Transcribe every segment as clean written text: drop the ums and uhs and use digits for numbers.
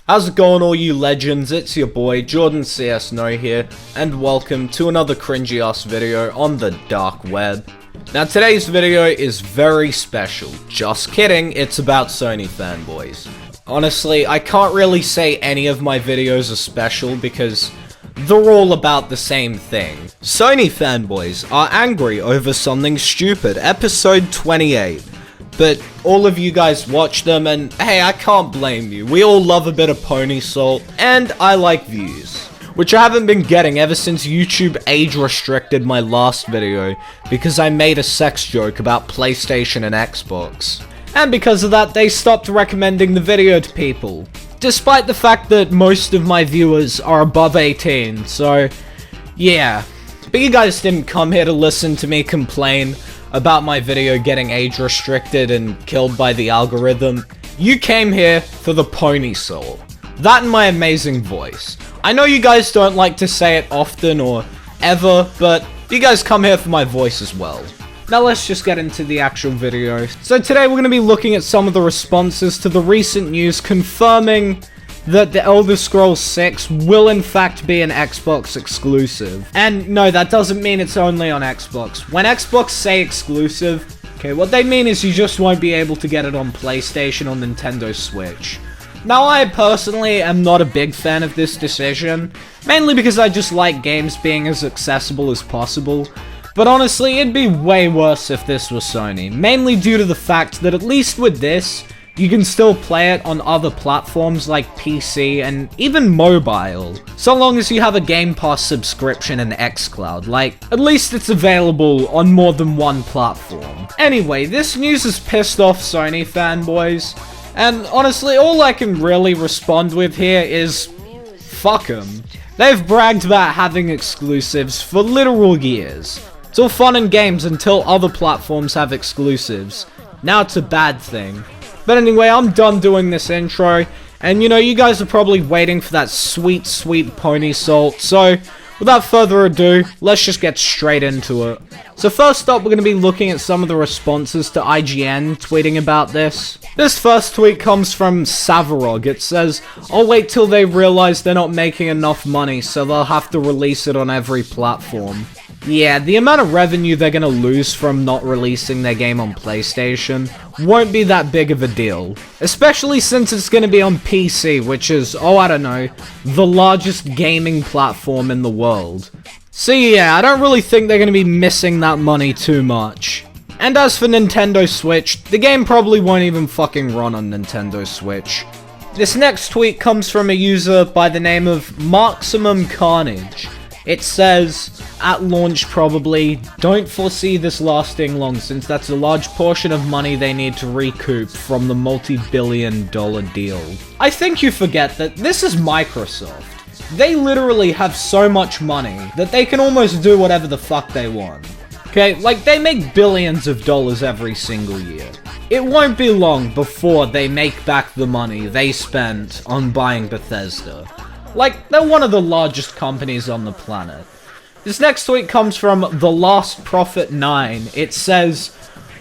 How's it going, all you legends? It's your boy Jordan CS No here, and welcome to another cringy ass video on the dark web. Now today's video is very special. Just kidding, it's about Sony fanboys. Honestly, I can't really say any of my videos are special because they're all about the same thing. Sony fanboys are angry over something stupid, episode 28. But all of you guys watch them, and hey, I can't blame you. We all love a bit of pony salt, and I like views, which I haven't been getting ever since YouTube age restricted my last video because I made a sex joke about PlayStation and Xbox. And because of that, they stopped recommending the video to people, despite the fact that most of my viewers are above 18, so yeah. But you guys didn't come here to listen to me complain about my video getting age restricted and killed by the algorithm. You came here for the pony salt. That and my amazing voice. I know you guys don't like to say it often or ever, but you guys come here for my voice as well. Now let's just get into the actual video. So today we're going to be looking at some of the responses to the recent news confirming that The Elder Scrolls 6 will in fact be an Xbox exclusive. And no, that doesn't mean it's only on Xbox. When Xbox say exclusive, okay, what they mean is you just won't be able to get it on PlayStation or Nintendo Switch. Now, I personally am not a big fan of this decision, mainly because I just like games being as accessible as possible. But honestly, it'd be way worse if this was Sony, mainly due to the fact that at least with this, you can still play it on other platforms like PC and even mobile, so long as you have a Game Pass subscription and xCloud. Like, at least it's available on more than one platform. Anyway, this news has pissed off Sony fanboys, and honestly, all I can really respond with here is fuck them. They've bragged about having exclusives for literal years. It's all fun and games until other platforms have exclusives. Now it's a bad thing. But anyway, I'm done doing this intro, and you know, you guys are probably waiting for that sweet, sweet pony salt, so without further ado, let's just get straight into it. So first up, we're going to be looking at some of the responses to IGN tweeting about this. This first tweet comes from Savarog. It says, "I'll wait till they realize they're not making enough money, so they'll have to release it on every platform." Yeah, the amount of revenue they're gonna lose from not releasing their game on PlayStation won't be that big of a deal. Especially since it's gonna be on PC, which is, oh I don't know, the largest gaming platform in the world. So yeah, I don't really think they're gonna be missing that money too much. And as for Nintendo Switch, the game probably won't even fucking run on Nintendo Switch. This next tweet comes from a user by the name of Maximum Carnage. It says, "At launch probably, don't foresee this lasting long since that's a large portion of money they need to recoup from the multi-billion-dollar deal." I think you forget that this is Microsoft. They literally have so much money that they can almost do whatever the fuck they want. Okay, like they make billions of dollars every single year. It won't be long before they make back the money they spent on buying Bethesda. Like, they're one of the largest companies on the planet. This next tweet comes from The Last Prophet 9. It says,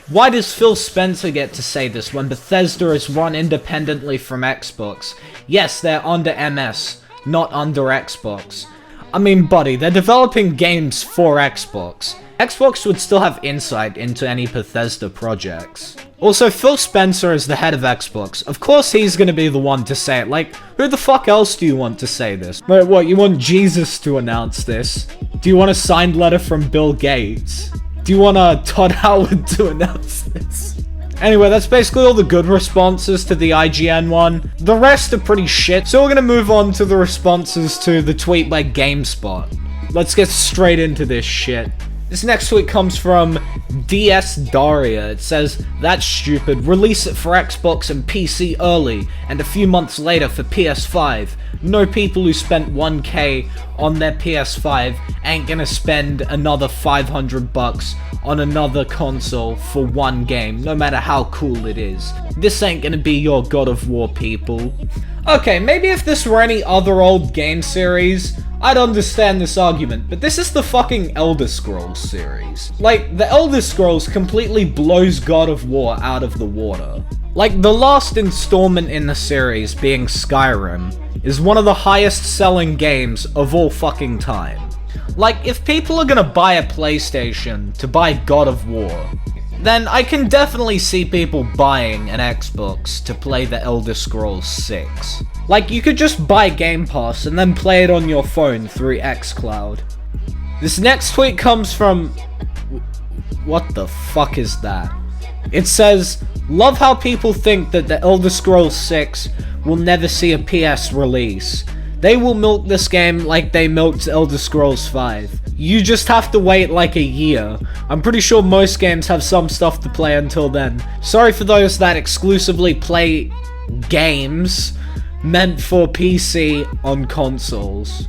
"Why does Phil Spencer get to say this when Bethesda is run independently from Xbox? Yes, they're under MS, not under Xbox. I mean, buddy, they're developing games for Xbox. Xbox would still have insight into any Bethesda projects." Also, Phil Spencer is the head of Xbox. Of course he's gonna be the one to say it. Like, who the fuck else do you want to say this? Wait, what, you want Jesus to announce this? Do you want a signed letter from Bill Gates? Do you want Todd Howard to announce this? Anyway, that's basically all the good responses to the IGN one. The rest are pretty shit, so we're gonna move on to the responses to the tweet by Gamespot. Let's get straight into this shit. This next tweet comes from DS Daria. It says, "That's stupid. Release it for Xbox and PC early, and a few months later for PS5. No people who spent 1K on their PS5 ain't gonna spend another 500 bucks on another console for one game, no matter how cool it is. This ain't gonna be your God of War, people." Okay, maybe if this were any other old game series, I'd understand this argument, but this is the fucking Elder Scrolls series. Like, the Elder Scrolls completely blows God of War out of the water. Like, the last installment in the series, being Skyrim, is one of the highest selling games of all fucking time. Like, if people are gonna buy a PlayStation to buy God of War, then I can definitely see people buying an Xbox to play the Elder Scrolls 6. Like, you could just buy Game Pass and then play it on your phone through xCloud. This next tweet comes from... What the fuck is that? It says, "Love how people think that the Elder Scrolls 6 will never see a PS release. They will milk this game like they milked Elder Scrolls 5. You just have to wait like a year. I'm pretty sure most games have some stuff to play until then. Sorry for those that exclusively play games meant for PC on consoles."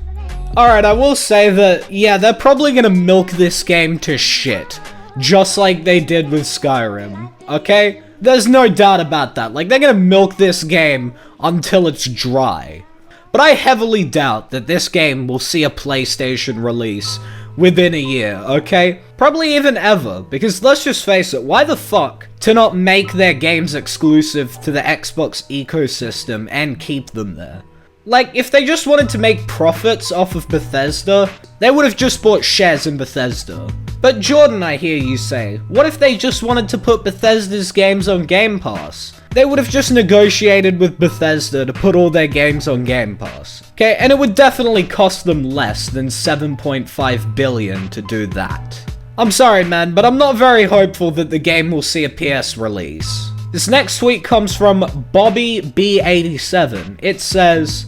Alright, I will say that, yeah, they're probably gonna milk this game to shit. Just like they did with Skyrim, okay? There's no doubt about that. Like, they're gonna milk this game until it's dry. But I heavily doubt that this game will see a PlayStation release within a year, okay? Probably even ever, because let's just face it, why the fuck to not make their games exclusive to the Xbox ecosystem and keep them there? Like, if they just wanted to make profits off of Bethesda, they would have just bought shares in Bethesda. But Jordan, I hear you say, what if they just wanted to put Bethesda's games on Game Pass? They would have just negotiated with Bethesda to put all their games on Game Pass. Okay, and it would definitely cost them less than $7.5 billion to do that. I'm sorry man, but I'm not very hopeful that the game will see a PS release. This next tweet comes from Bobby B87. It says,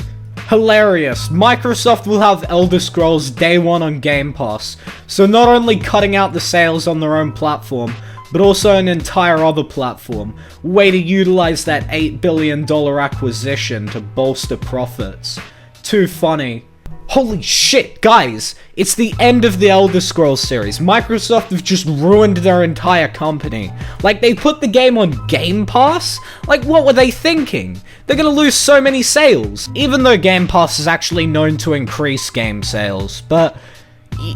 "Hilarious. Microsoft will have Elder Scrolls Day 1 on Game Pass, so not only cutting out the sales on their own platform, but also an entire other platform. Way to utilize that $8 billion acquisition to bolster profits. Too funny." Holy shit, guys! It's the end of the Elder Scrolls series. Microsoft have just ruined their entire company. Like, they put the game on Game Pass? Like, what were they thinking? They're gonna lose so many sales. Even though Game Pass is actually known to increase game sales. But,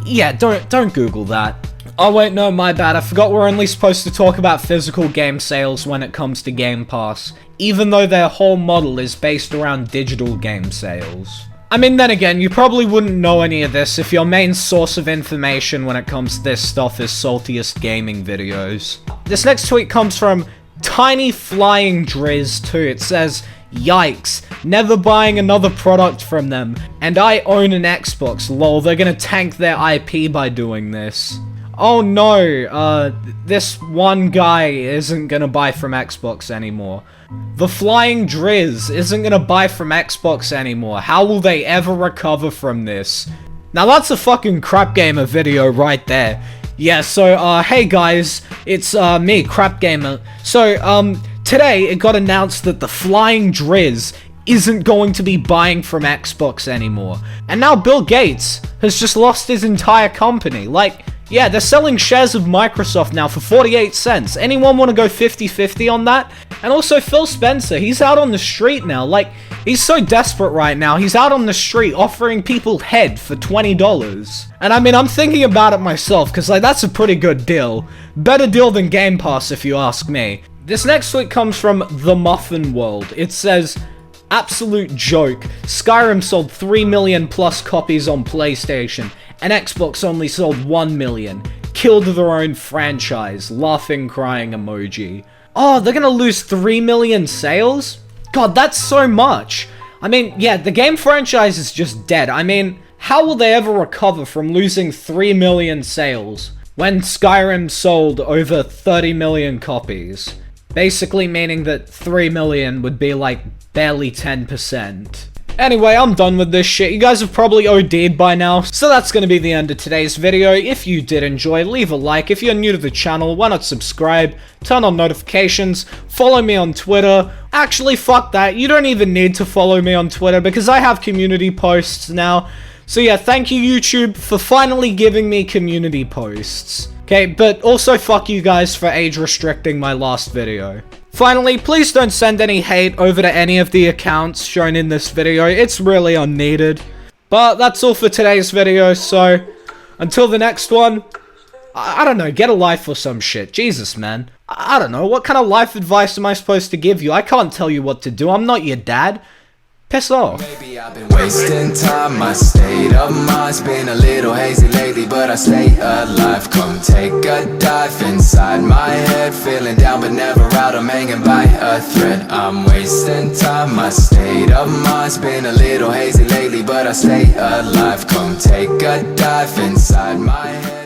yeah, don't Google that. Oh wait, no, my bad. I forgot we're only supposed to talk about physical game sales when it comes to Game Pass. Even though their whole model is based around digital game sales. I mean, then again, you probably wouldn't know any of this if your main source of information when it comes to this stuff is Saltiest Gaming videos. This next tweet comes from Tiny Flying Drizz 2. It says, "Yikes, never buying another product from them. And I own an Xbox, lol, they're gonna tank their IP by doing this." Oh no, this one guy isn't gonna buy from Xbox anymore. The Flying Drizz isn't gonna buy from Xbox anymore. How will they ever recover from this? Now that's a fucking crap gamer video right there. Yeah, so, hey guys, it's, me, Crap Gamer. So, today it got announced that the Flying Drizz isn't going to be buying from Xbox anymore. And now Bill Gates has just lost his entire company. Like, yeah, they're selling shares of Microsoft now for 48 cents. Anyone want to go 50-50 on that? And also Phil Spencer, he's out on the street now. Like, he's so desperate right now. He's out on the street offering people head for $20. And I mean, I'm thinking about it myself, because like, that's a pretty good deal. Better deal than Game Pass, if you ask me. This next tweet comes from The Muffin World. It says, "Absolute joke. Skyrim sold 3 million plus copies on PlayStation, and Xbox only sold 1 million. Killed their own franchise. Laughing, crying emoji." Oh, they're gonna lose 3 million sales? God, that's so much. I mean, yeah, the game franchise is just dead. I mean, how will they ever recover from losing 3 million sales when Skyrim sold over 30 million copies? Basically meaning that 3 million would be like barely 10%. Anyway, I'm done with this shit. You guys have probably OD'd by now, so that's gonna be the end of today's video. If you did enjoy, leave a like. If you're new to the channel, why not subscribe, turn on notifications, follow me on Twitter. Actually, fuck that. You don't even need to follow me on Twitter because I have community posts now. So yeah, thank you YouTube for finally giving me community posts. Okay, but also fuck you guys for age restricting my last video. Finally, please don't send any hate over to any of the accounts shown in this video. It's really unneeded. But that's all for today's video, so until the next one, I don't know, get a life or some shit. Jesus, man. I don't know, what kind of life advice am I supposed to give you? I can't tell you what to do, I'm not your dad. Piss off. Maybe I've been wasting time, my state of mind's been a little hazy lately, but I stay alive. Come take a dive inside my head, feeling down but never out, I'm hanging by a thread. I'm wasting time, my state of mind's been a little hazy lately, but I stay alive. Come take a dive inside my head.